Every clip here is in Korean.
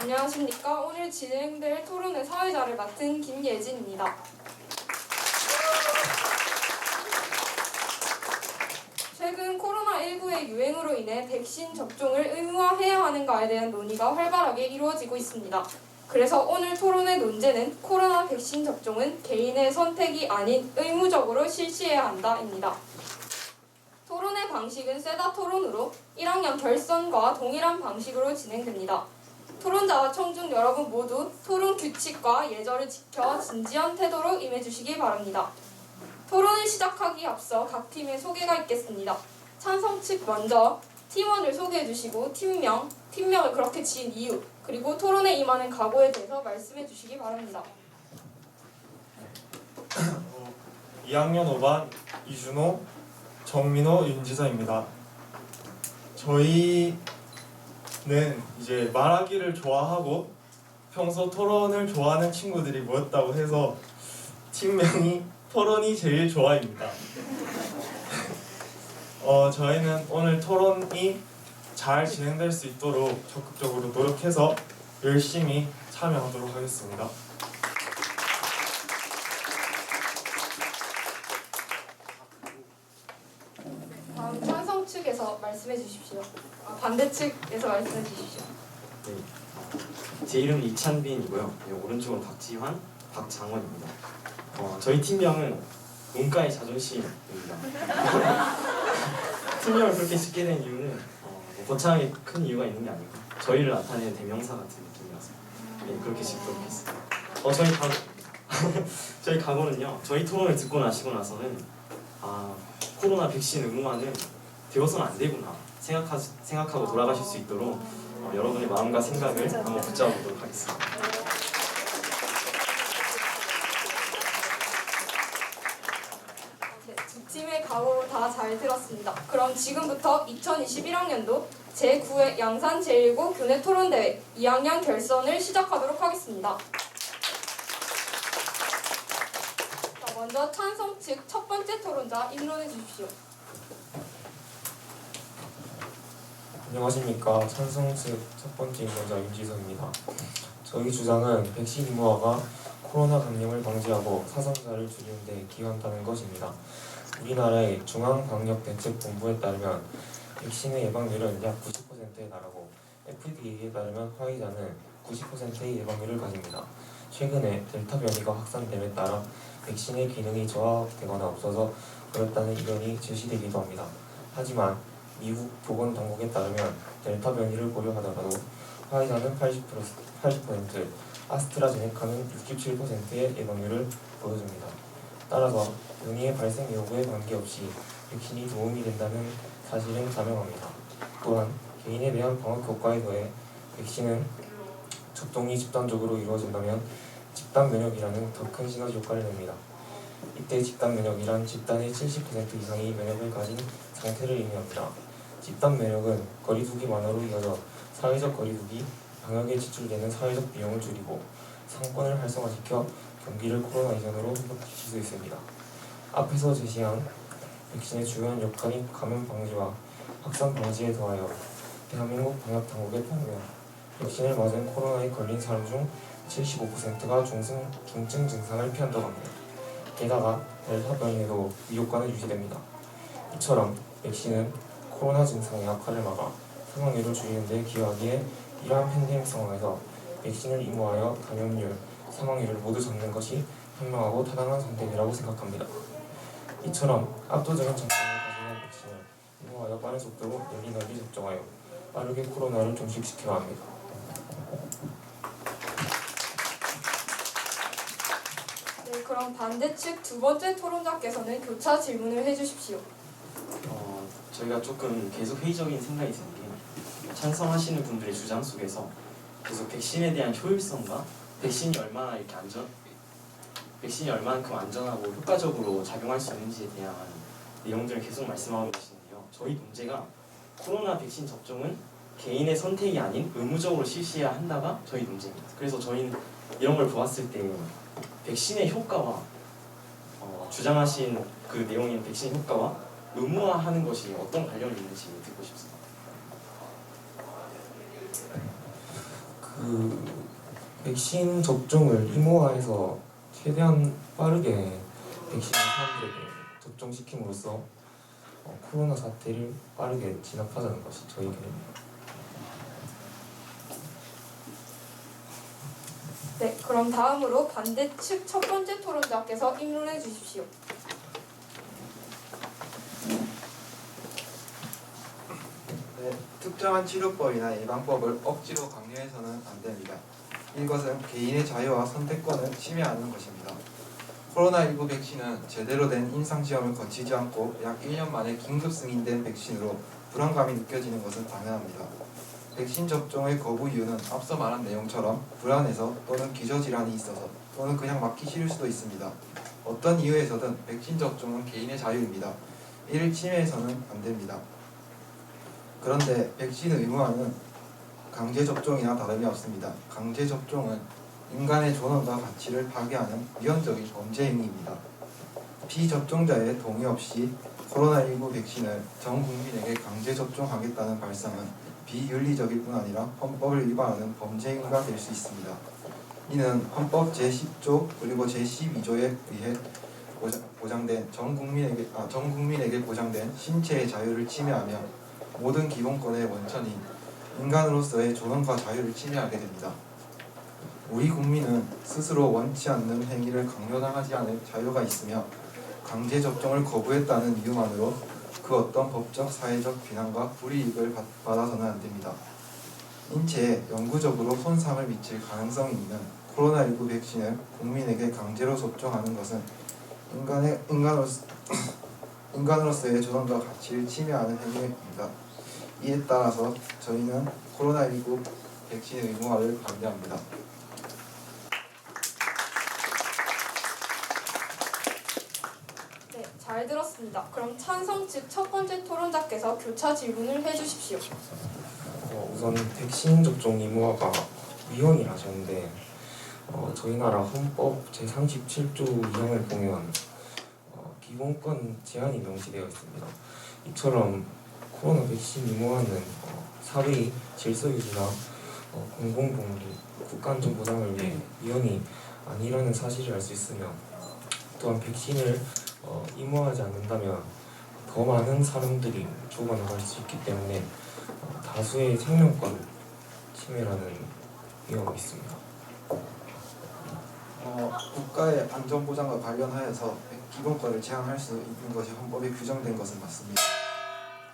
안녕하십니까. 오늘 진행될 토론의 사회자를 맡은 김예진입니다. 최근 코로나19의 유행으로 인해 백신 접종을 의무화해야 하는가에 대한 논의가 활발하게 이루어지고 있습니다. 그래서 오늘 토론의 논제는 코로나 백신 접종은 개인의 선택이 아닌 의무적으로 실시해야 한다입니다. 토론의 방식은 세다 토론으로 1학년 결선과 동일한 방식으로 진행됩니다. 토론자와 청중 여러분 모두 토론 규칙과 예절을 지켜 진지한 태도로 임해주시기 바랍니다. 토론을 시작하기 앞서 각 팀의 소개가 있겠습니다. 찬성 측 먼저 팀원을 소개해주시고 팀명을 그렇게 지은 이유, 그리고 토론에 임하는 각오에 대해서 말씀해주시기 바랍니다. 2학년 5반 이준호, 정민호, 윤지서입니다. 저희는 이제 말하기를 좋아하고 평소 토론을 좋아하는 친구들이 모였다고 해서 팀명이 토론이 제일 좋아입니다. 저희는 오늘 토론이 잘 진행될 수 있도록 적극적으로 노력해서 열심히 참여하도록 하겠습니다. 다음 찬성 측에서 말씀해 주십시오. 반대 측에서 말씀해 주십시오. 네, 제 이름은 이찬빈이고요. 네, 오른쪽은 박지환, 박장원입니다. 저희 팀명은 문과의 자존심입니다. 팀명을 그렇게 짓게 된 이유는 거창하게 큰 이유가 있는 게 아니고 저희를 나타내는 대명사 같은 느낌이어서 네, 그렇게 짓도록 했습니다. 저희 각오는요. 저희 토론을 듣고 나시고 나서는 코로나 백신 의무화는 되어서는 안 되구나 생각하고 돌아가실 수 있도록 여러분의 마음과 생각을 한번 붙잡아보도록 하겠습니다. 두 팀의 각오 다 잘 들었습니다. 그럼 지금부터 2021학년도 제9회 양산 제1고 교내 토론대회 2학년 결선을 시작하도록 하겠습니다. 자, 먼저 찬성 측 첫 번째 토론자 입론해 주십시오. 안녕하십니까. 찬성 측 첫 번째 임원자 윤지성입니다. 저희 주장은 백신 의무화가 코로나 감염을 방지하고 사상자를 줄이는 데 기여한다는 것입니다. 우리나라의 중앙방역대책본부에 따르면 백신의 예방률은 약 90%에 달하고 FDA에 따르면 화이자는 90%의 예방률을 가집니다. 최근에 델타 변이가 확산됨에 따라 백신의 기능이 저하되거나 없어서 그렇다는 의견이 제시되기도 합니다. 하지만 미국 보건당국에 따르면 델타 변이를 고려하더라도 화이자는 80%, 아스트라제네카는 67%의 예방률을 보여줍니다. 따라서 변이의 발생 여부에 관계없이 백신이 도움이 된다는 사실은 자명합니다. 또한 개인에 대한 방역 효과에 더해 백신은 접종이 집단적으로 이루어진다면 집단 면역이라는 더 큰 시너지 효과를 냅니다. 이때 집단 면역이란 집단의 70% 이상이 면역을 가진 상태를 의미합니다. 집단 면역은 거리두기 완화로 이어져 사회적 거리두기, 방역에 지출되는 사회적 비용을 줄이고 상권을 활성화시켜 경기를 코로나 이전으로 회복시킬 수 있습니다. 앞에서 제시한 백신의 중요한 역할인 감염 방지와 확산 방지에 더하여 대한민국 방역당국에 따르면 백신을 맞은 코로나에 걸린 사람 중 75%가 중증 증상을 피한다고 합니다. 게다가 델타 변이에도 이 효과는 유지됩니다. 이처럼 백신은 코로나 증상의 악화를 막아 사망률을 줄이는 데 기여하기에 이러한 팬데믹 상황에서 백신을 의무화하여 감염률, 사망률을 모두 잡는 것이 현명하고 타당한 선택이라고 생각합니다. 이처럼 압도적인 장점을 가지는 백신을 의무화하여 빠른 속도로 널리 접종하여 빠르게 코로나를 종식시켜야 합니다. 네, 그럼 반대 측 두 번째 토론자께서는 교차 질문을 해주십시오. 저희가 조금 계속 회의적인 생각이 드는 게 찬성하시는 분들의 주장 속에서 계속 백신에 대한 효율성과 백신이 얼마만큼 안전하고 효과적으로 작용할 수 있는지에 대한 내용들을 계속 말씀하고 계시는데요. 저희 문제가 코로나 백신 접종은 개인의 선택이 아닌 의무적으로 실시해야 한다가 저희 문제입니다. 그래서 저희는 이런 걸 보았을 때 백신의 효과와 주장하신 그 내용인 백신 효과와 의무화하는 것이 어떤 관련이 있는지 듣고 싶습니다. 그 백신 접종을 의무화해서 최대한 빠르게 백신을 사람들에게 접종시킴으로써 코로나 사태를 빠르게 진압하자는 것이 저희 견해입니다. 네, 그럼 다음으로 반대측 첫 번째 토론자께서 입론해 주십시오. 네, 특정한 치료법이나 예방법을 억지로 강요해서는 안 됩니다. 이것은 개인의 자유와 선택권을 침해하는 것입니다. 코로나19 백신은 제대로 된 임상시험을 거치지 않고 약 1년 만에 긴급 승인된 백신으로 불안감이 느껴지는 것은 당연합니다. 백신 접종의 거부 이유는 앞서 말한 내용처럼 불안해서 또는 기저질환이 있어서 또는 그냥 맞기 싫을 수도 있습니다. 어떤 이유에서든 백신 접종은 개인의 자유입니다. 이를 침해해서는 안 됩니다. 그런데 백신 의무화는 강제 접종이나 다름이 없습니다. 강제 접종은 인간의 존엄과 가치를 파괴하는 위헌적인 범죄 행위입니다. 피접종자의 동의 없이 코로나19 백신을 전 국민에게 강제 접종하겠다는 발상은 비윤리적일 뿐 아니라 헌법을 위반하는 범죄 행위가 될 수 있습니다. 이는 헌법 제10조 그리고 제12조에 의해 보장된 전 국민에게 보장된 신체의 자유를 침해하며 모든 기본권의 원천인 인간으로서의 존엄과 자유를 침해하게 됩니다. 우리 국민은 스스로 원치 않는 행위를 강요당하지 않을 자유가 있으며 강제 접종을 거부했다는 이유만으로 그 어떤 법적, 사회적 비난과 불이익을 받아서는 안 됩니다. 인체에 영구적으로 손상을 미칠 가능성이 있는 코로나19 백신을 국민에게 강제로 접종하는 것은 인간으로서의 존엄과 가치를 침해하는 행위입니다. 이에 따라서 저희는 코로나19 백신 의무화를 반대합니다. 네, 잘 들었습니다. 그럼 찬성 측 첫 번째 토론자께서 교차 질문을 해주십시오. 우선 백신 접종 의무화가 위헌이라 하셨는데 저희 나라 헌법 제37조 2항을 보면 기본권 제한이 명시되어 있습니다. 이처럼 코로나 백신 의무화는 사회의 질서 유지나 공공복리, 국가안전 보장을 위해 위헌이 아니라는 사실을 알 수 있으며 또한 백신을 의무화하지 않는다면 더 많은 사람들이 죽어나갈 수 있기 때문에 다수의 생명권 침해라는 위험이 있습니다. 국가의 안전보장과 관련하여서 기본권을 제한할 수 있는 것이 헌법에 규정된 것은 맞습니다.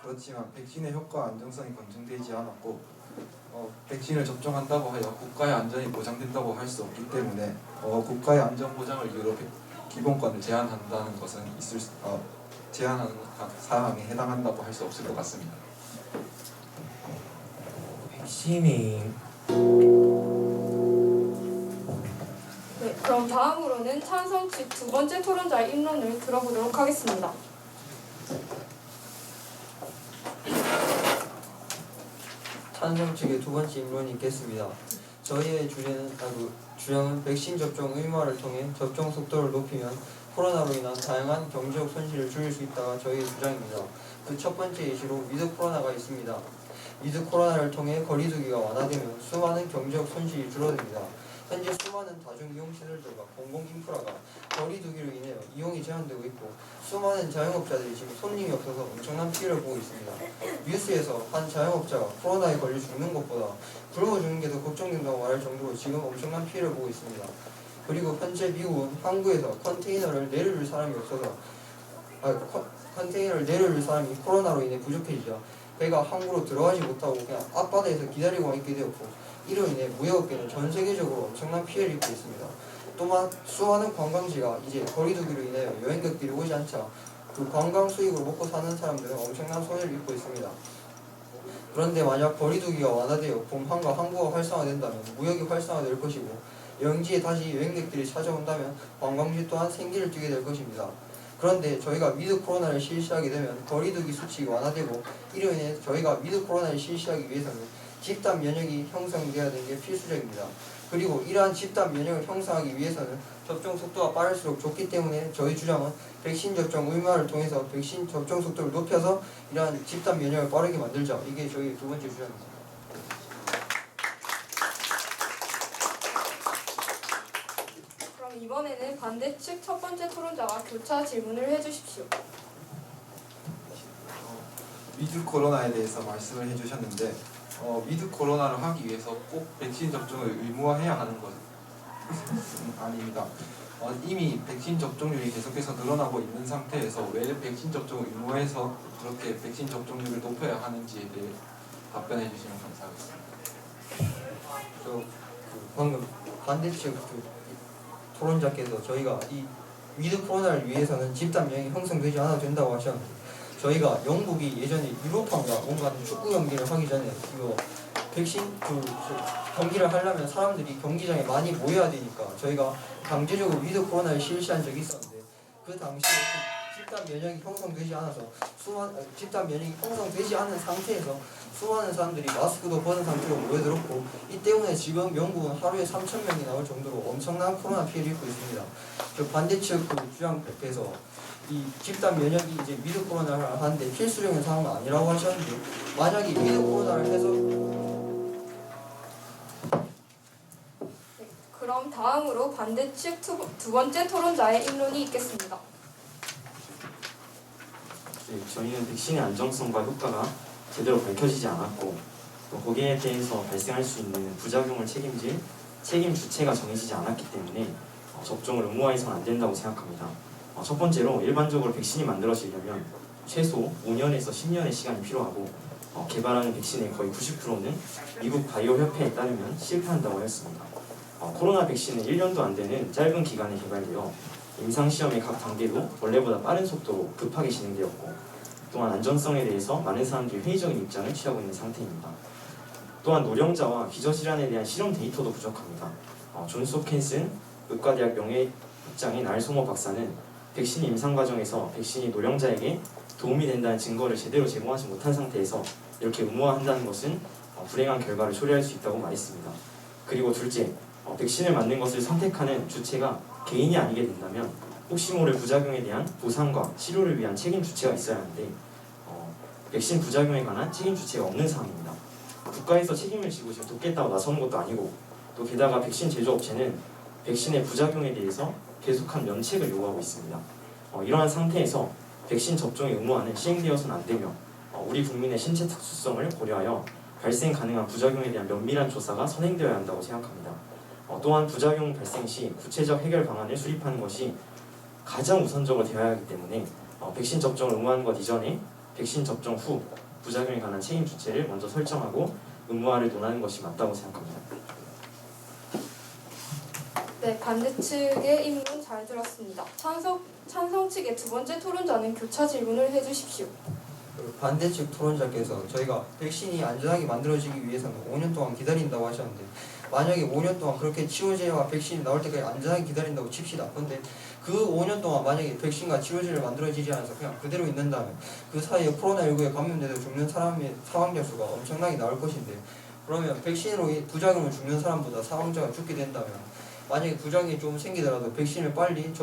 그렇지만 백신의 효과와 안정성이 검증되지 않았고 백신을 접종한다고 하여 국가의 안전이 보장된다고 할 수 없기 때문에 국가의 안전보장을 이유로 기본권을 제한한다는 것은 제한하는 사항에 해당한다고 할 수 없을 것 같습니다. 백신이 네, 그럼 다음으로는 찬성 측 두 번째 토론자의 입론을 들어보도록 하겠습니다. 찬성 측의 두 번째 입론이 있겠습니다. 저희의 주장은 백신 접종 의무화를 통해 접종 속도를 높이면 코로나로 인한 다양한 경제적 손실을 줄일 수 있다가 저희의 주장입니다. 그 첫 번째 예시로 위드 코로나가 있습니다. 위드 코로나를 통해 거리두기가 완화되면 수많은 경제적 손실이 줄어듭니다. 현재 수많은 다중이용시설들과 공공인프라가 거리두기로 인해 이용이 제한되고 있고 수많은 자영업자들이 지금 손님이 없어서 엄청난 피해를 보고 있습니다. 뉴스에서 한 자영업자가 코로나에 걸려 죽는 것보다 굶어 죽는 게 더 걱정된다고 말할 정도로 지금 엄청난 피해를 보고 있습니다. 그리고 현재 미국은 항구에서 컨테이너를 내려줄 사람이 없어서 컨테이너를 내려줄 사람이 코로나로 인해 부족해지자 배가 항구로 들어가지 못하고 그냥 앞바다에서 기다리고 있게 되었고 이로 인해 무역업계는 전 세계적으로 엄청난 피해를 입고 있습니다. 또한 수많은 관광지가 이제 거리두기로 인해 여행객들이 오지 않자 그 관광 수익으로 먹고 사는 사람들은 엄청난 손해를 입고 있습니다. 그런데 만약 거리두기가 완화되어 공항과 항구가 활성화된다면 무역이 활성화될 것이고 여행지에 다시 여행객들이 찾아온다면 관광지 또한 생기를 띠게 될 것입니다. 그런데 저희가 위드 코로나를 실시하게 되면 거리두기 수칙이 완화되고 이로 인해 저희가 위드 코로나를 실시하기 위해서는 집단 면역이 형성되어야 되는 게 필수적입니다. 그리고 이러한 집단 면역을 형성하기 위해서는 접종 속도가 빠를수록 좋기 때문에 저희 주장은 백신 접종 의무화를 통해서 백신 접종 속도를 높여서 이러한 집단 면역을 빠르게 만들자. 이게 저희 두 번째 주장입니다. 반대 측 첫 번째 토론자가 교차 질문을 해주십시오. 위드 코로나에 대해서 말씀을 해주셨는데 위드 코로나를 하기 위해서 꼭 백신 접종을 의무화해야 하는 것은 아닙니다. 이미 백신 접종률이 계속해서 늘어나고 있는 상태에서 왜 백신 접종을 의무화해서 그렇게 백신 접종률을 높여야 하는지에 대해 답변해 주시면 감사하겠습니다. 방금 반대측 토론자께서 저희가 이 위드 코로나를 위해서는 집단 면역이 형성되지 않아도 된다고 하셨는데, 저희가 영국이 예전에 유로파인가 뭔가 축구 경기를 하기 전에 이거 백신 경기를 하려면 사람들이 경기장에 많이 모여야 되니까 저희가 강제적으로 위드 코로나를 실시한 적이 있었는데, 그 당시에 집단 면역이 형성되지 않아서 집단 면역이 형성되지 않은 상태에서 수많은 사람들이 마스크도 벗은 상태로 모여들었고, 이 때문에 지금 영국은 하루에 3,000명이 나올 정도로 엄청난 코로나 피해를 입고 있습니다. 저 반대측 주장께서 이 집단 면역이 이제 위드 코로나를 하는데 필수적인 상황은 아니라고 하셨는데, 만약에 위드 코로나를 해서 그럼 다음으로 반대측 두 번째 토론자의 입론이 있겠습니다. 네, 저희는 백신의 안정성과 효과가 제대로 밝혀지지 않았고, 또 거기에 대해서 발생할 수 있는 부작용을 책임질 책임 주체가 정해지지 않았기 때문에 접종을 의무화해서는 안 된다고 생각합니다. 첫 번째로 일반적으로 백신이 만들어지려면 최소 5년에서 10년의 시간이 필요하고, 개발하는 백신의 거의 90%는 미국 바이오 협회에 따르면 실패한다고 하였습니다. 코로나 백신은 1년도 안 되는 짧은 기간에 개발되어 임상시험의 각 단계도 원래보다 빠른 속도로 급하게 진행되었고, 또한 안전성에 대해서 많은 사람들이 회의적인 입장을 취하고 있는 상태입니다. 또한 노령자와 기저질환에 대한 실험 데이터도 부족합니다. 존스 홉킨슨 의과대학 명예학장인 알소모 박사는 백신 임상 과정에서 백신이 노령자에게 도움이 된다는 증거를 제대로 제공하지 못한 상태에서 이렇게 의무화한다는 것은 불행한 결과를 초래할 수 있다고 말했습니다. 그리고 둘째, 백신을 맞는 것을 선택하는 주체가 개인이 아니게 된다면 혹시 모를 부작용에 대한 보상과 치료를 위한 책임 주체가 있어야 하는데, 백신 부작용에 관한 책임 주체가 없는 상황입니다. 국가에서 책임을 지고 지금 돕겠다고 나서는 것도 아니고, 또 게다가 백신 제조업체는 백신의 부작용에 대해서 계속한 면책을 요구하고 있습니다. 이러한 상태에서 백신 접종의 의무화는 시행되어서는 안 되며, 우리 국민의 신체 특수성을 고려하여 발생 가능한 부작용에 대한 면밀한 조사가 선행되어야 한다고 생각합니다. 또한 부작용 발생 시 구체적 해결 방안을 수립하는 것이 가장 우선적으로 되어야 하기 때문에 백신 접종을 의무화하는 것 이전에 백신 접종 후 부작용에 관한 책임 주체를 먼저 설정하고 의무화를 논하는 것이 맞다고 생각합니다. 네, 반대측의 입론 잘 들었습니다. 찬성 측의 두 번째 토론자는 교차 질문을 해주십시오. 반대측 토론자께서 저희가 백신이 안전하게 만들어지기 위해서는 5년 동안 기다린다고 하셨는데, 만약에 5년 동안 그렇게 치료제와 백신이 나올 때까지 안전하게 기다린다고 칩시다. 근데 그 5년 동안 만약에 백신과 치료제를 만들어지지 않아서 그냥 그대로 있는다면 그 사이에 코로나19에 감염돼서 죽는 사람의 사망자 수가 엄청나게 나올 것인데, 그러면 백신으로 부작용을 죽는 사람보다 사망자가 죽게 된다면, 만약에 부작용이 좀 생기더라도 백신을 빨리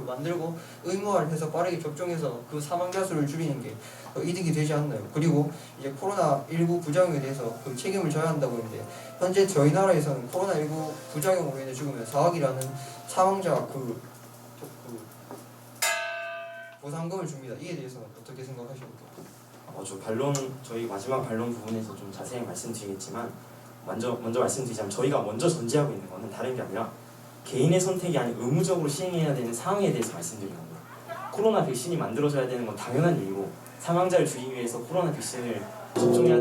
만들고 의무화를 해서 빠르게 접종해서 그 사망자 수를 줄이는 게 더 이득이 되지 않나요? 그리고 이제 코로나19 부작용에 대해서 그 책임을 져야 한다고 했는데, 현재 저희 나라에서는 코로나19 부작용으로 인해 죽으면 4억이라는 사망자 보상금을 줍니다. 이에 대해서는 어떻게 생각하십니까? 저희 마지막 반론 부분에서 좀 자세히 말씀드리겠지만, 먼저 말씀드리자면 저희가 먼저 전제하고 있는 것은 다른 게 아니라 개인의 선택이 아닌 의무적으로 시행해야 되는 상황에 대해서 말씀드리는 겁니다. 코로나 백신이 만들어져야 되는 건 당연한 일이고, 사망자를 줄이기 위해서 코로나 백신을 접종해야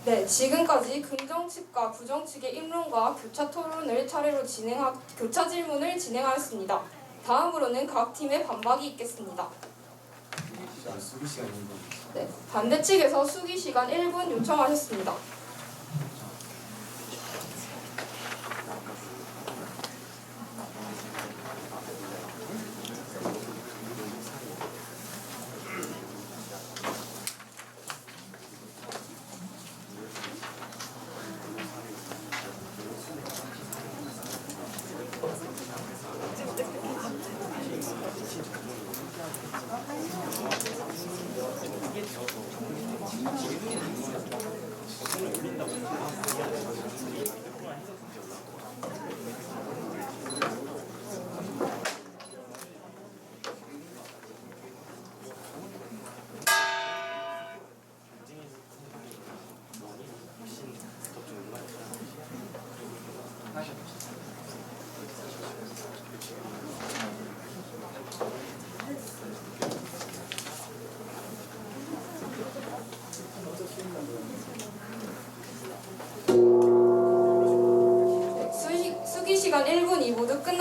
네, 지금까지 긍정 측과 부정 측의 입론과 교차 토론을 차례로 교차 질문을 진행하였습니다. 다음으로는 각 팀의 반박이 있겠습니다. 수기 시간 있는 겁니다. 네, 반대 측에서 수기 시간 1분 요청하셨습니다.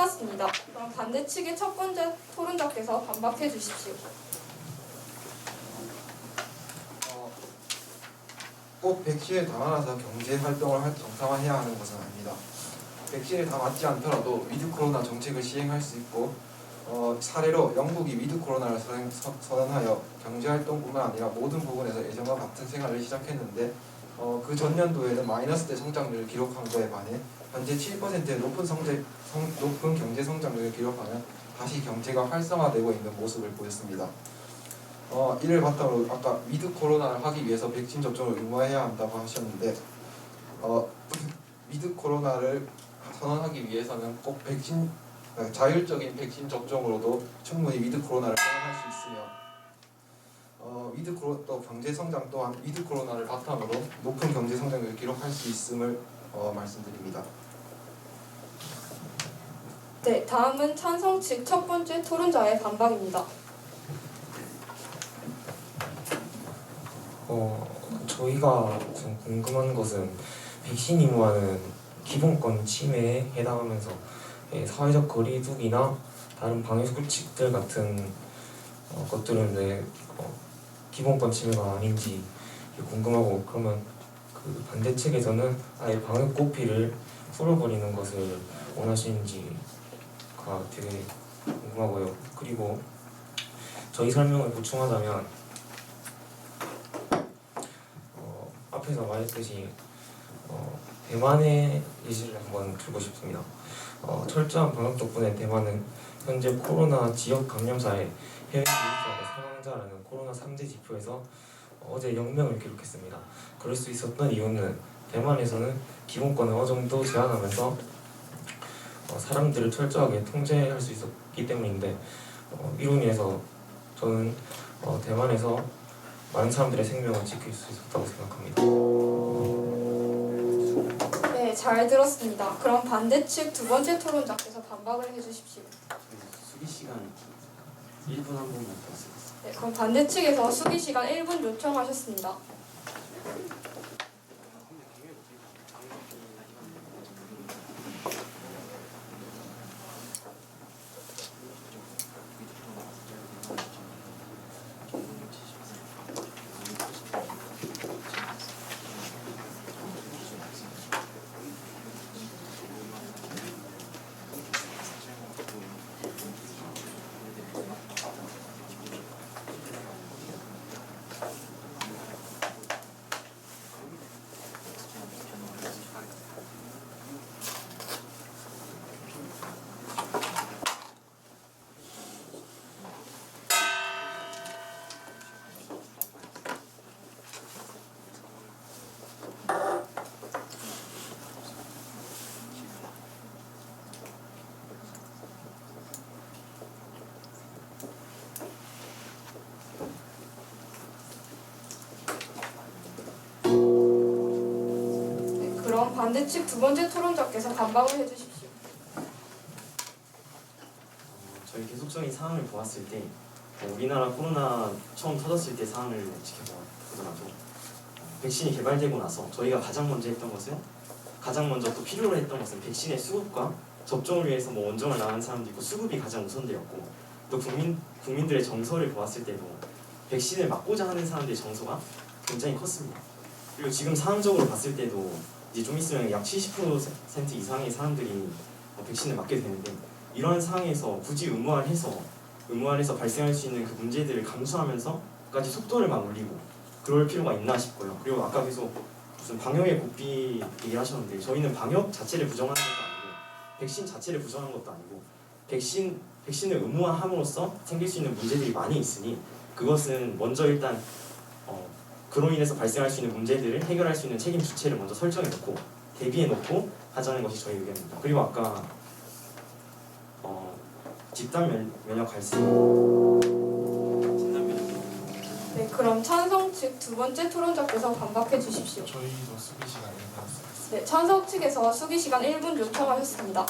끝났습니다. 그럼 반대측의 첫 번째 토론자께서 반박해 주십시오. 꼭 백신을 다 맞아서 경제 활동을 정상화해야 하는 것은 아닙니다. 백신을 다 맞지 않더라도 위드 코로나 정책을 시행할 수 있고 사례로 영국이 위드 코로나를 선언하여 경제 활동뿐만 아니라 모든 부분에서 예전과 같은 생활을 시작했는데 그 전년도에는 마이너스대 성장률을 기록한 거에 반해 현재 7%의 높은 경제 성장률을 기록하며 다시 경제가 활성화되고 있는 모습을 보였습니다. 이를 바탕으로 아까 위드 코로나를 하기 위해서 백신 접종을 의무화해야 한다고 하셨는데 위드 코로나를 선언하기 위해서는 꼭 자율적인 백신 접종으로도 충분히 위드 코로나를 선언할 수 있으며 또 경제 성장 또한 위드 코로나를 바탕으로 높은 경제 성장률을 기록할 수 있음을 말씀드립니다. 네, 다음은 찬성 측 첫 번째 토론자의 반박입니다. 저희가 좀 궁금한 것은 백신 의무화는 기본권 침해에 해당하면서 사회적 거리두기나 다른 방역 수칙들 같은 것들은 왜 기본권 침해가 아닌지 궁금하고, 그러면 그 반대측에서는 아예 방역 고피를 풀어버리는 것을 원하시는지가 되게 궁금하고요. 그리고 저희 설명을 보충하자면 앞에서 말했듯이 대만의 예시를 한번 들고 싶습니다. 철저한 방역 덕분에 대만은 현재 코로나 지역 감염사의 해외 유입자의 사망자라는 코로나 3대 지표에서 어제 0명을 기록했습니다. 그럴 수 있었던 이유는 대만에서는 기본권을 어느 정도 제한하면서 사람들을 철저하게 통제할 수 있었기 때문인데, 이로 인해서 저는 대만에서 많은 사람들의 생명을 지킬 수 있었다고 생각합니다. 네, 잘 들었습니다. 그럼 반대측 두 번째 토론자께서 반박을 해주십시오. 수기 시간 1분 한 번만 더 쓰겠습니다. 네, 그럼 반대측에서 수기 시간 1분 요청하셨습니다. 그럼 반대측 두 번째 토론자께서 반박을 해주십시오. 저희 계속적인 상황을 보았을 때 우리나라 코로나 처음 터졌을 때 상황을 지켜보더라도 백신이 개발되고 나서 저희가 가장 먼저 또 필요로 했던 것은 백신의 수급과 접종을 위해서 원정을 나간 사람도 있고 수급이 가장 우선되었고, 또 국민들의 정서를 보았을 때도 백신을 맞고자 하는 사람들의 정서가 굉장히 컸습니다. 그리고 지금 상황적으로 봤을 때도 이제 좀 있으면 약 70% 이상의 사람들이 백신을 맞게 되는데, 이러한 상황에서 굳이 의무화를 해서 발생할 수 있는 그 문제들을 감수하면서까지 속도를 막 올리고 그럴 필요가 있나 싶고요. 그리고 아까 계속 무슨 방역의 고삐 얘기를 하셨는데, 저희는 방역 자체를 부정하는 것도 아니고 백신 자체를 부정하는 것도 아니고 백신을 의무화함으로써 생길 수 있는 문제들이 많이 있으니 그것은 먼저 일단 그로 인해서 발생할 수 있는 문제들을 해결할 수 있는 책임 주체를 먼저 설정해놓고 대비해놓고 하자는 것이 저희 의견입니다. 그리고 아까 집단 면역 갈수 네, 그럼 찬성 측 두 번째 토론자께서 반박해 주십시오. 저희도 수비 시간 1분 쓰겠습니다. 네, 찬성 측에서 수기 시간 1분 요청하셨습니다.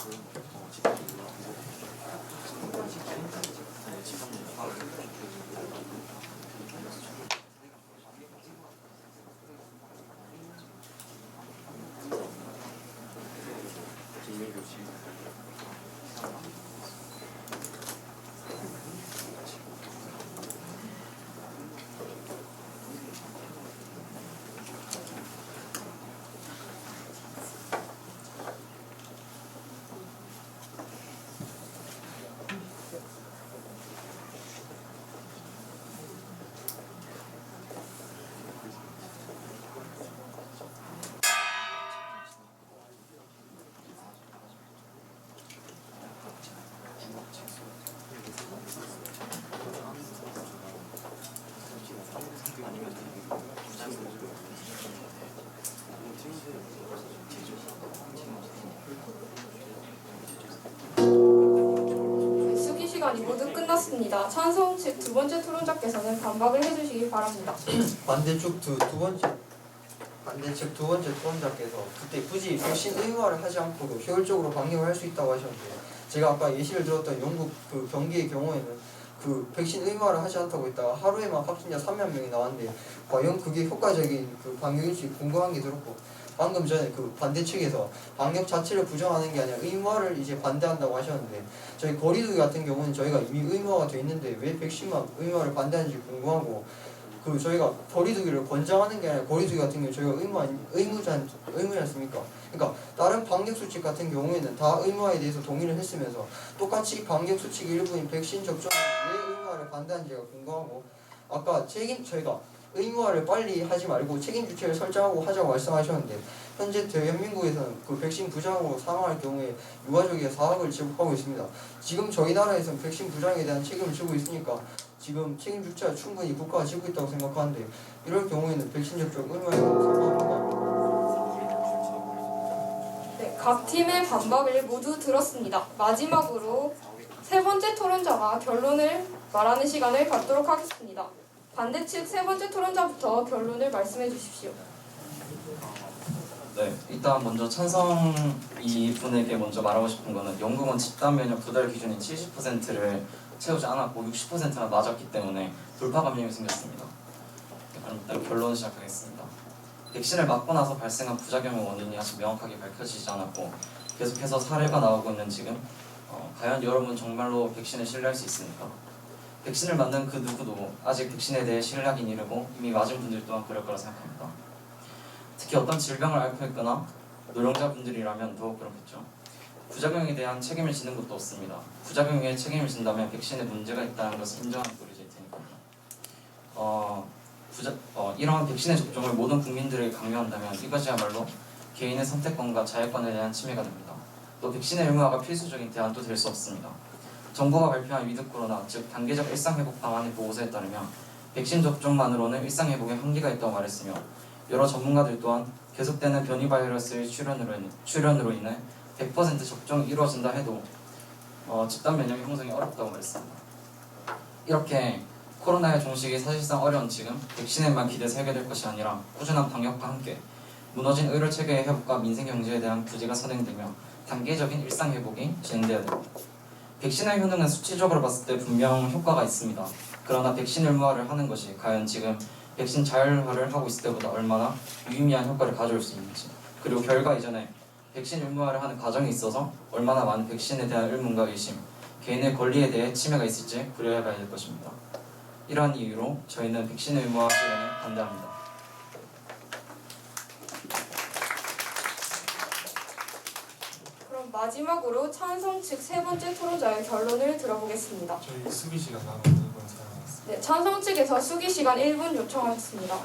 수기 시간이 모두 끝났습니다. 찬성 측 두 번째 토론자께서는 반박을 해주시기 바랍니다. 반대측 두 번째 토론자께서 그때 굳이 백신 의무화를 하지 않고도 효율적으로 방역을 할 수 있다고 하셨는데, 제가 아까 예시를 들었던 영국 그 경기의 경우에는 그 백신 의무화를 하지 않다고 했다가 하루에만 확진자 3만 명이 나왔는데 과연 그게 효과적인 그 방역일지 궁금한 게 들었고, 방금 전에 그 반대측에서 방역 자체를 부정하는 게 아니라 의무화를 이제 반대한다고 하셨는데, 저희 거리두기 같은 경우는 저희가 이미 의무화가 돼 있는데 왜 백신만 의무화를 반대하는지 궁금하고, 그 저희가 거리두기를 권장하는 게 아니라 거리두기 같은 경우 저희가 의무지 않습니까? 그러니까 다른 방역 수칙 같은 경우에는 다 의무화에 대해서 동의를 했으면서 똑같이 방역 수칙 일부인 백신 접종을 왜 의무화를 반대하는지가 궁금하고, 아까 저희가 의무화를 빨리 하지 말고 책임 주체를 설정하고 하자고 말씀하셨는데, 현재 대한민국에서는 그 백신 부작으로 사망할 경우에 유가족에게 4억을 지급하고 있습니다. 지금 저희 나라에서는 백신 부작에 대한 책임을 지고 있으니까 지금 책임 주체가 충분히 국가가 지고 있다고 생각하는데, 이럴 경우에는 백신 접종 의무화에 상관합니다. 네, 각 팀의 반박을 모두 들었습니다. 마지막으로 세 번째 토론자가 결론을 말하는 시간을 갖도록 하겠습니다. 반대측 세 번째 토론자부터 결론을 말씀해 주십시오. 네, 일단 먼저 찬성 이분에게 먼저 말하고 싶은 거는, 영국은 집단 면역 도달 기준인 70%를 채우지 않았고 60%나 맞았기 때문에 돌파 감염이 생겼습니다. 그럼 일단 결론 시작하겠습니다. 백신을 맞고 나서 발생한 부작용의 원인이 아직 명확하게 밝혀지지 않았고 계속해서 사례가 나오고 있는 지금 과연 여러분 정말로 백신을 신뢰할 수 있습니까? 백신을 맞는 그 누구도 아직 백신에 대해 신뢰하긴 이르고 이미 맞은 분들 또한 그럴 거라 생각합니다. 특히 어떤 질병을 앓고 있거나 노령자분들이라면 더욱 그렇겠죠. 부작용에 대한 책임을 지는 것도 없습니다. 부작용에 책임을 진다면 백신에 문제가 있다는 것을 인정하는 꼴이 될 테니까요. 이러한 백신의 접종을 모든 국민들에게 강요한다면 이것이야말로 개인의 선택권과 자율권에 대한 침해가 됩니다. 또 백신의 의무화가 필수적인 대안도 될 수 없습니다. 정부가 발표한 위드 코로나, 즉 단계적 일상회복 방안의 보고서에 따르면 백신 접종만으로는 일상회복에 한계가 있다고 말했으며, 여러 전문가들 또한 계속되는 변이 바이러스의 출현으로 인해 100% 접종이 이루어진다 해도 집단 면역 형성이 어렵다고 말했습니다. 이렇게 코로나의 종식이 사실상 어려운 지금 백신에만 기대서 해결될 것이 아니라 꾸준한 방역과 함께 무너진 의료 체계의 회복과 민생 경제에 대한 부지가 선행되며 단계적인 일상 회복이 진행돼야 됩니다. 백신의 효능은 수치적으로 봤을 때 분명 효과가 있습니다. 그러나 백신 의무화를 하는 것이 과연 지금 백신 자율화를 하고 있을 때보다 얼마나 유의미한 효과를 가져올 수 있는지, 그리고 결과 이전에 백신 의무화를 하는 과정에 있어서 얼마나 많은 백신에 대한 의문과 의심, 개인의 권리에 대해 침해가 있을지 고려해봐야 될 것입니다. 이러한 이유로 저희는 백신 의무화 실행에 반대합니다. 그럼 마지막으로 찬성 측 세 번째 토론자의 결론을 들어보겠습니다. 저희 수기 시간 나눠 1분 사용했습니다. 네, 찬성 측에서 수기 시간 1분 요청하겠습니다.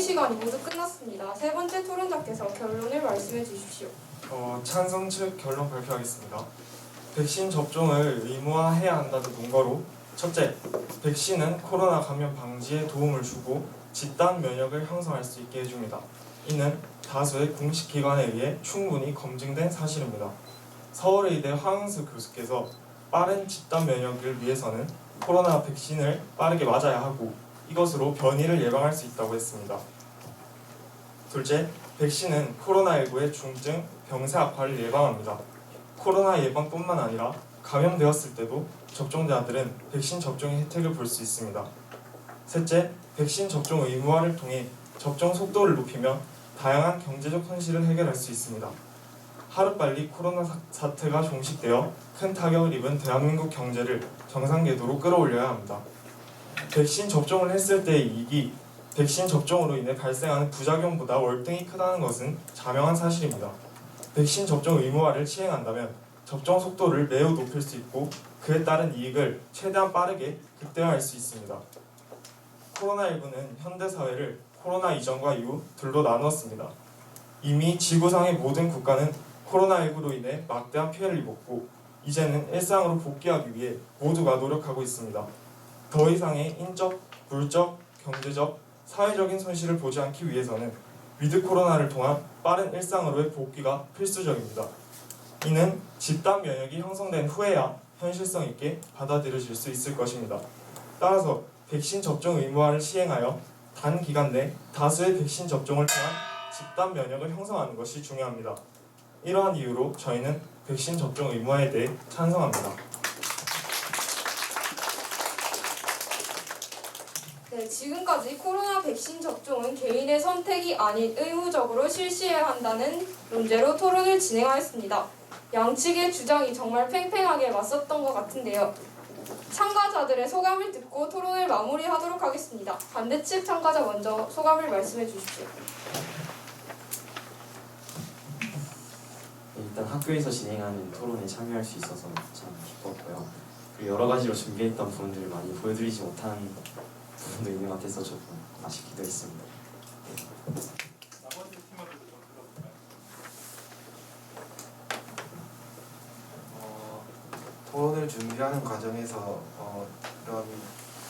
시간이 모두 끝났습니다. 세 번째 토론자께서 결론을 말씀해 주십시오. 찬성 측 결론 발표하겠습니다. 백신 접종을 의무화해야 한다는 논거로, 첫째, 백신은 코로나 감염 방지에 도움을 주고 집단 면역을 형성할 수 있게 해줍니다. 이는 다수의 공식 기관에 의해 충분히 검증된 사실입니다. 서울의대 황은수 교수께서 빠른 집단 면역을 위해서는 코로나 백신을 빠르게 맞아야 하고 이것으로 변이를 예방할 수 있다고 했습니다. 둘째, 백신은 코로나19의 중증, 병세 악화를 예방합니다. 코로나 예방뿐만 아니라 감염되었을 때도 접종자들은 백신 접종의 혜택을 볼 수 있습니다. 셋째, 백신 접종 의무화를 통해 접종 속도를 높이며 다양한 경제적 현실을 해결할 수 있습니다. 하루빨리 코로나 사태가 종식되어 큰 타격을 입은 대한민국 경제를 정상 궤도로 끌어올려야 합니다. 백신 접종을 했을 때의 이익이 백신 접종으로 인해 발생하는 부작용보다 월등히 크다는 것은 자명한 사실입니다. 백신 접종 의무화를 시행한다면 접종 속도를 매우 높일 수 있고 그에 따른 이익을 최대한 빠르게 극대화할 수 있습니다. 코로나19는 현대사회를 코로나 이전과 이후 둘로 나누었습니다. 이미 지구상의 모든 국가는 코로나19로 인해 막대한 피해를 입었고 이제는 일상으로 복귀하기 위해 모두가 노력하고 있습니다. 더 이상의 인적, 물적, 경제적, 사회적인 손실을 보지 않기 위해서는 위드 코로나를 통한 빠른 일상으로의 복귀가 필수적입니다. 이는 집단 면역이 형성된 후에야 현실성 있게 받아들여질 수 있을 것입니다. 따라서 백신 접종 의무화를 시행하여 단기간 내 다수의 백신 접종을 통한 집단 면역을 형성하는 것이 중요합니다. 이러한 이유로 저희는 백신 접종 의무화에 대해 찬성합니다. 네, 지금까지 코로나 백신 접종은 개인의 선택이 아닌 의무적으로 실시해야 한다는 논제로 토론을 진행하였습니다. 양측의 주장이 정말 팽팽하게 맞섰던 것 같은데요. 참가자들의 소감을 듣고 토론을 마무리하도록 하겠습니다. 반대측 참가자 먼저 소감을 말씀해 주십시오. 일단 학교에서 진행하는 토론에 참여할 수 있어서 참 기뻤고요. 그리고 여러 가지로 준비했던 부분들을 많이 보여드리지 못한 부분도 있는 것 같아서 조금 아쉽기도 했습니다. 나머지 팀원들도 좀 들어볼까요? 토론을 준비하는 과정에서 이런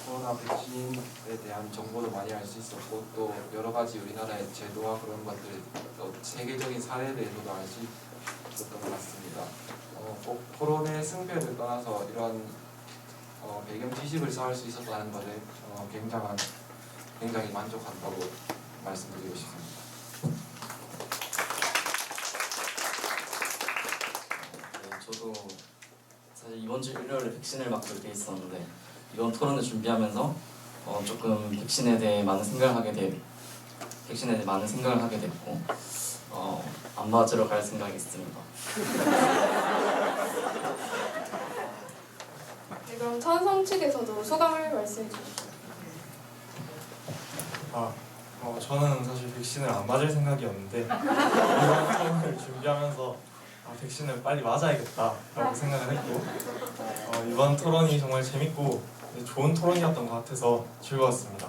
코로나 백신에 대한 정보도 많이 알 수 있었고 또 여러 가지 우리나라의 제도와 그런 것들 또 세계적인 사례에 대해서도 알 수 있었던 것 같습니다. 꼭 토론의 승패를 떠나서 이런 배경 지식을 쌓을 수 있었다는 것에 굉장히 만족한다고 말씀드리고 싶습니다. 네, 저도 사실 이번 주 일요일에 백신을 맞고 돼 있었는데 이번 토론을 준비하면서 조금 백신에 대해 많은 생각을 하게 됐고 안 맞으러 갈 생각이 있습니다. 네, 그럼 찬성 측에서도 소감을 말씀해 주십시오. 저는 사실 백신을 안 맞을 생각이었는데 이번 토론을 준비하면서 백신을 빨리 맞아야겠다라고 생각을 했고 이번 토론이 정말 재밌고 좋은 토론이었던 것 같아서 즐거웠습니다.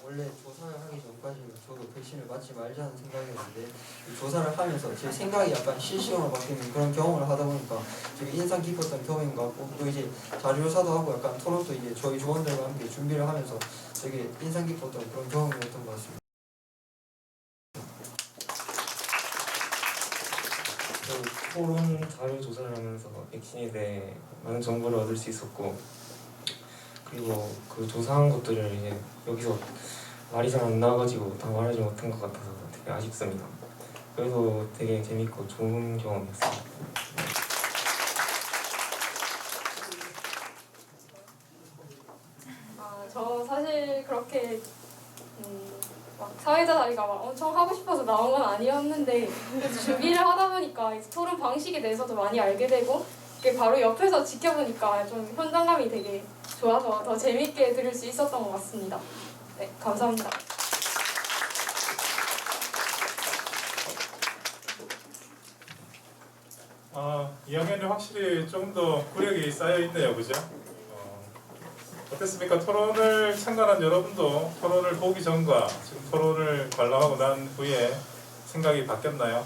원래 조사를 하기 전까지는 저도 백신을 맞지 말자는 생각이었는데 이 조사를 하면서 제 생각이 약간 실시간으로 바뀌는 그런 경험을 하다 보니까 되게 인상 깊었던 경험인 것 같고 또 이제 자료조사도 하고 약간 토론도 이제 저희 조원들과 함께 준비를 하면서 되게 인상 깊었던 그런 경험이었던 것 같습니다. 토론 자료 조사를 하면서 백신에 대해 많은 정보를 얻을 수 있었고 그리고 그 조사한 것들을 이제 여기서 말이 잘 안 나와가지고 다 말하지 못한 것 같아서 되게 아쉽습니다. 그래서 되게 재밌고 좋은 경험이었습니다. 저 사실 그렇게 막 사회자 자리가 막 엄청 하고 싶어서 나온 건 아니었는데 그래도 준비를 하다 보니까 이제 토론 방식에 대해서도 많이 알게 되고 이게 바로 옆에서 지켜보니까 좀 현장감이 되게 좋아서 더 재밌게 들을 수 있었던 것 같습니다. 네, 감사합니다. 이학년은 확실히 좀 더 구력이 쌓여 있네요, 그죠? 어땠습니까? 토론을 참가한 여러분도 토론을 보기 전과 지금 토론을 관람하고 난 후에 생각이 바뀌었나요?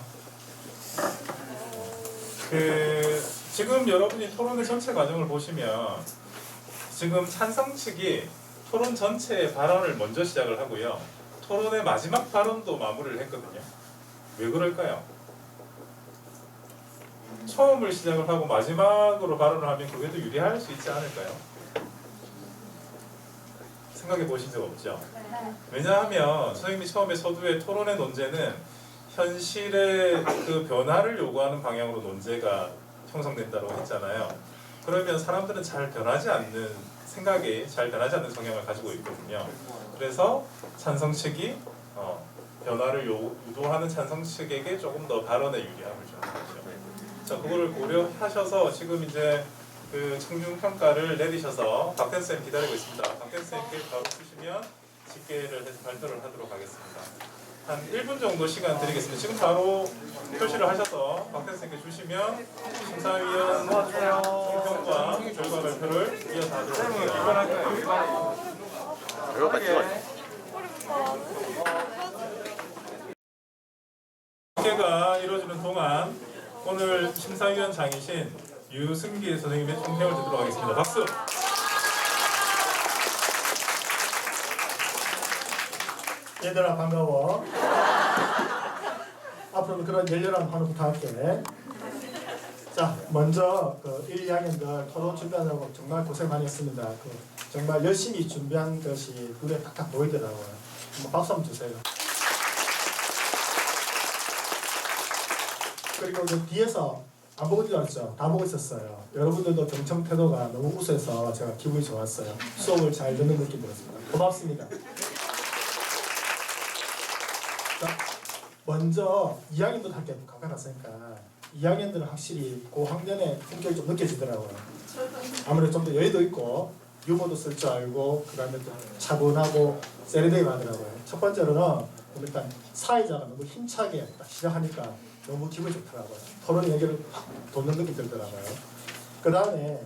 지금 여러분이 토론의 전체 과정을 보시면 지금 찬성 측이 토론 전체의 발언을 먼저 시작을 하고요. 토론의 마지막 발언도 마무리를 했거든요. 왜 그럴까요? 처음을 시작을 하고 마지막으로 발언을 하면 그게 더 유리할 수 있지 않을까요? 생각해 보신 적 없죠? 왜냐하면 선생님이 처음에 서두에 토론의 논제는 현실의 그 변화를 요구하는 방향으로 논제가 형성된다고 했잖아요. 그러면 사람들은 잘 변하지 않는 생각이 잘 변하지 않는 성향을 가지고 있거든요. 그래서 찬성 측이 변화를 유도하는 찬성 측에게 조금 더 발언의 유리함을 주는 거죠. 자, 그거를 고려하셔서 지금 이제 그 청중 평가를 내리셔서 박태수 쌤 기다리고 있습니다. 박태수 쌤께 바로 주시면 집계를 해서 발표를 하도록 하겠습니다. 한 1분 정도 시간 드리겠습니다. 지금 바로 표시를 하셔서 박태수 쌤께 주시면 심사위원 총평과 결과 발표를 이어서 하도록 할게요. 집계가 이루어지는 동안 오늘 심사위원장이신 유승기 선생님의 총평을 듣도록 하겠습니다. 박수! 얘들아 반가워. 앞으로도 그런 열렬한 환호 부탁할게. 자, 먼저 1, 2학년들 토론 준비하느라고 정말 고생 많이 했습니다. 정말 열심히 준비한 것이 눈에 딱 보이더라고요. 박수 한번 주세요. 그리고 그 뒤에서 안 보고 줄 알았죠? 다 보고 있었어요. 여러분들도 경청 태도가 너무 우수해서 제가 기분이 좋았어요. 수업을 잘 듣는 느낌이 들었습니다. 고맙습니다. 자, 먼저 2학년들 할게 가까이 갔으니까 2학년들은 확실히 고학년의 품격이 좀 느껴지더라고요. 아무래도 좀 더 여유도 있고 유머도 쓸 줄 알고 그 다음에 또 차분하고 세련되게 하더라고요. 첫 번째로는 일단 사회자가 너무 힘차게 딱 시작하니까 너무 기분이 좋더라고요. 토론 얘기를 확 돋는 느낌이 들더라고요. 그 다음에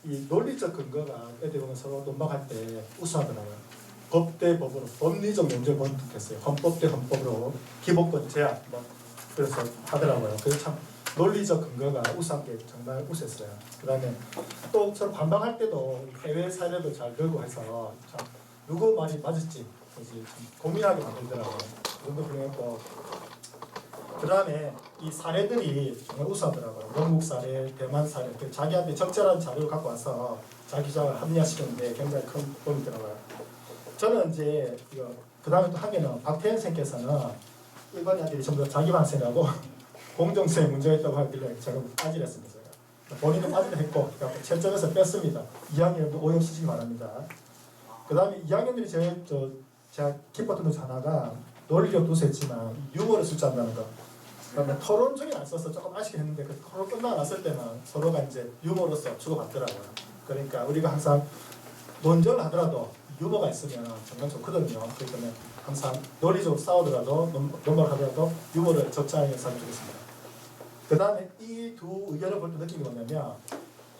이 논리적 근거가 애들이 보면 서로 논박할 때 우수하더라고요. 법 대 법으로 법리적 논쟁을 번복했어요. 헌법 대 헌법으로 기본권 제한 그래서 하더라고요. 그래서 참 논리적 근거가 우수한 게 정말 우수했어요. 그 다음에 또 서로 반박할 때도 해외 사례도 잘 들고 해서 참 누구 말이 맞을지 고민하게 만들더라고요. 그 정도 훌륭했고 그 다음에 이 사례들이 정말 우수하더라고요. 영국 사례, 대만 사례 자기한테 적절한 자료를 갖고 와서 자기 주장을 합리화시키는데 굉장히 큰 도움이 되더라고요. 저는 이제 그 다음에 또 한 개는 박태현 선생님께서는 일반 애들이 전부 다 자기 반성하고 공정성에 문제가 있다고 하길래 제가 빠지랬습니다. 본인도 빠지했고 채점에서 뺐습니다. 2학년도 오염 쓰시기 바랍니다. 그 다음에 2학년들이 제가 기뻤던 것 하나가 논리력 두세했지만 유머를 쓸 줄 안다는 거. 그다음에 토론 중에 안 써서 조금 아쉽게 했는데 그 토론 끝나고 났을 때는 서로가 이제 유머로서 주고받더라고요. 그러니까 우리가 항상 논쟁을 하더라도 유머가 있으면 정말 좋거든요. 그렇기 때문에 항상 논리적으로 싸우더라도 논박을 하더라도 유머를 적절하게 했으면 좋겠습니다. 그 다음에 이 두 의견을 볼 때 느낀 게 뭐냐면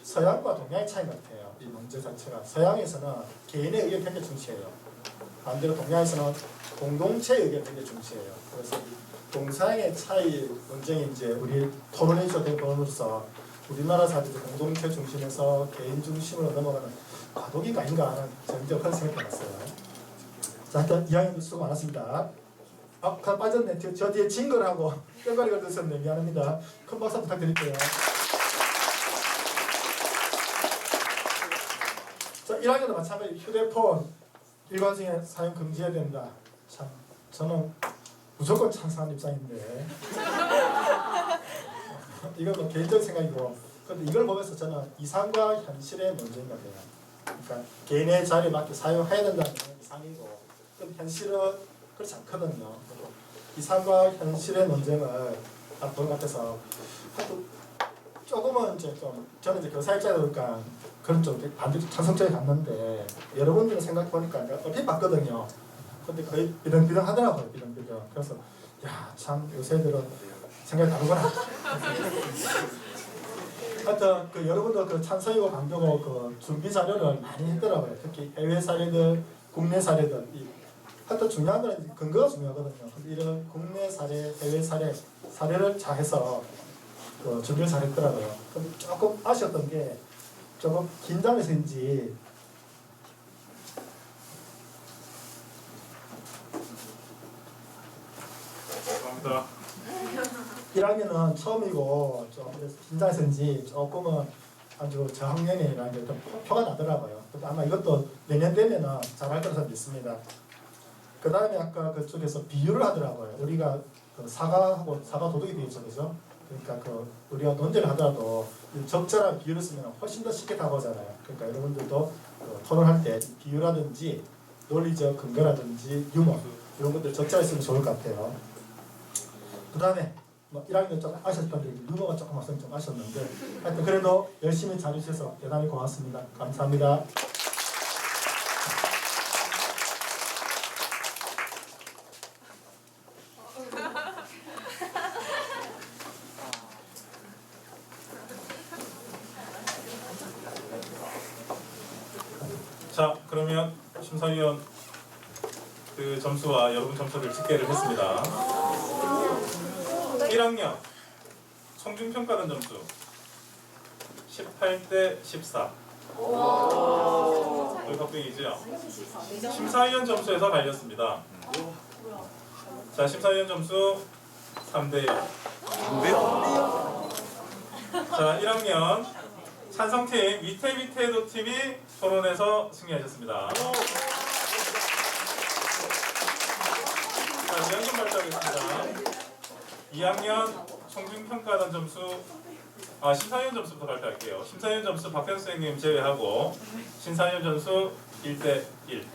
서양과 동양의 차이 같아요. 이 문제 자체가 서양에서는 개인의 의견 굉장히 중시해요. 반대로 동양에서는 공동체의 의견 굉장히 중시해요. 그래서 동서양의 차이 논쟁이 이제 우리 토론에 있어야 되므로써 우리나라 사람들이 공동체 중심에서 개인 중심으로 넘어가는 과도기가 아닌가 하는 전적 그런 생각이 들었어요. 자, 일단 2학년도 수고 많았습니다. 다 빠졌네. 저 뒤에 징글하고 뼈가리 걸렸었네. 미안합니다. 큰 박수 부탁드릴게요. 자, 1학년도 마찬가지 휴대폰 일반적인 사용 금지해야 된다. 참, 저는 무조건 찬성하는 입장인데 이건 뭐 개인적인 생각이고 그런데 이걸 보면서 저는 이상과 현실의 논쟁인 것 같아요. 그러니까 개인의 자리에 맞게 사용해야 된다는 게 이상이고 그럼 현실은 그렇지 않거든요. 이상과 현실의 논쟁을 보는 것 같아서 조금은 이제 좀 저는 이제 교사입장이다 보니까 그런 좀 반대쪽 찬성적에 갔는데 여러분들은 생각해 보니까 얼핏 봤거든요. 근데 거의 비등비등 하더라고요. 비등비등. 그래서 야, 참 요새들은 생각이 다르구나. 하여튼 여러분들 찬성이고 반대고 준비 자료를 많이 했더라고요. 특히 해외 사례들, 국내 사례들. 하여튼 중요한 건 근거가 중요하거든요. 이런 국내 사례, 해외 사례를 잘 해서 준비를 잘 했더라고요. 조금 아쉬웠던 게 조금 긴장해서인지 감사합니다. 1학년은 처음이고 좀 긴장해서인지 조금은 아주 저학년이라는 게 좀 표가 나더라고요. 근데 아마 이것도 내년 되면은 잘할 거라서 믿습니다. 그 다음에 아까 그쪽에서 비유를 하더라고요. 우리가 그 사과하고 사과 도둑이 되어 있죠, 그죠? 그러니까 그 우리가 논제를 하더라도 이 적절한 비유를 쓰면 훨씬 더 쉽게 다가오잖아요. 그러니까 여러분들도 그 토론할 때 비유라든지 논리적 근거라든지 유머 이런 것들 적절히 쓰면 좋을 것 같아요. 그 다음에 뭐 1학년 좀 아셨던 게 유머가 조금 왔으면 좀 아셨는데 하여튼 그래도 열심히 잘해주셔서 대단히 고맙습니다. 감사합니다. 자, 그러면 심사위원 그 점수와 여러분 점수를 집계를 했습니다. 1학년 청중평가단 점수 18대 14. 거의 박빙이죠. 심사위원 점수에서 갈렸습니다. 자, 심사위원 점수 3대 0. 자, 1학년 찬성팀 위태위태도 팀이 토론에서 승리하셨습니다. 자, 2학년 발표하겠습니다. 2학년 청중평가단 점수 심사위원 점수부터 발표할게요. 심사위원 점수 박현 선생님 제외하고 심사위원 점수 1대 1.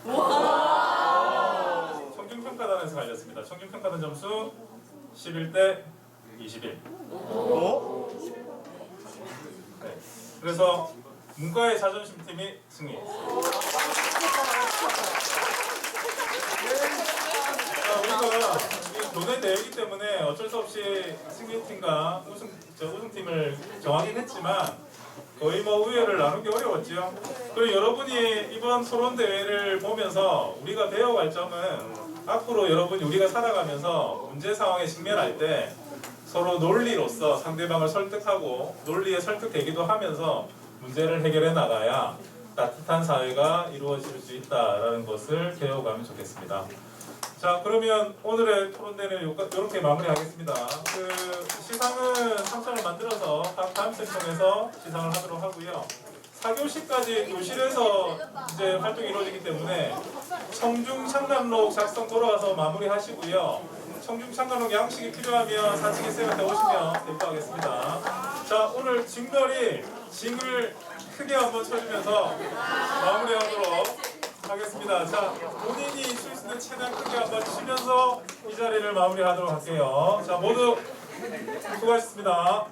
청중평가단에서 갈렸습니다. 청중평가단 점수 11대 21. 네. 그래서 문과의 자존심 팀이 승리했습니다. 우리가 논의 대회이기 때문에 어쩔 수 없이 승리팀과 우승팀을 정하긴 했지만 거의 뭐 우열을 나누기 어려웠죠. 그리고 여러분이 이번 토론 대회를 보면서 우리가 배워갈 점은 앞으로 여러분이 우리가 살아가면서 문제 상황에 직면할 때 서로 논리로서 상대방을 설득하고 논리에 설득되기도 하면서 문제를 해결해 나가야 따뜻한 사회가 이루어질 수 있다라는 것을 배워가면 좋겠습니다. 자, 그러면 오늘의 토론대는 이렇게 마무리하겠습니다. 그 시상은 상장을 만들어서 각 다음 섹션에서 시상을 하도록 하고요. 4교시까지 교실에서 이제 활동이 이루어지기 때문에 청중창단록 작성 돌아와서 마무리하시고요. 청중창단록 양식이 필요하면 4층에 쌤한테 오시면 대표하겠습니다. 자, 오늘 징벌이 징을 크게 한번 쳐주면서 마무리하도록 하겠습니다. 자, 본인이 칠 수 있는 최대한 크게 한번 치면서 이 자리를 마무리하도록 할게요. 자, 모두 수고하셨습니다.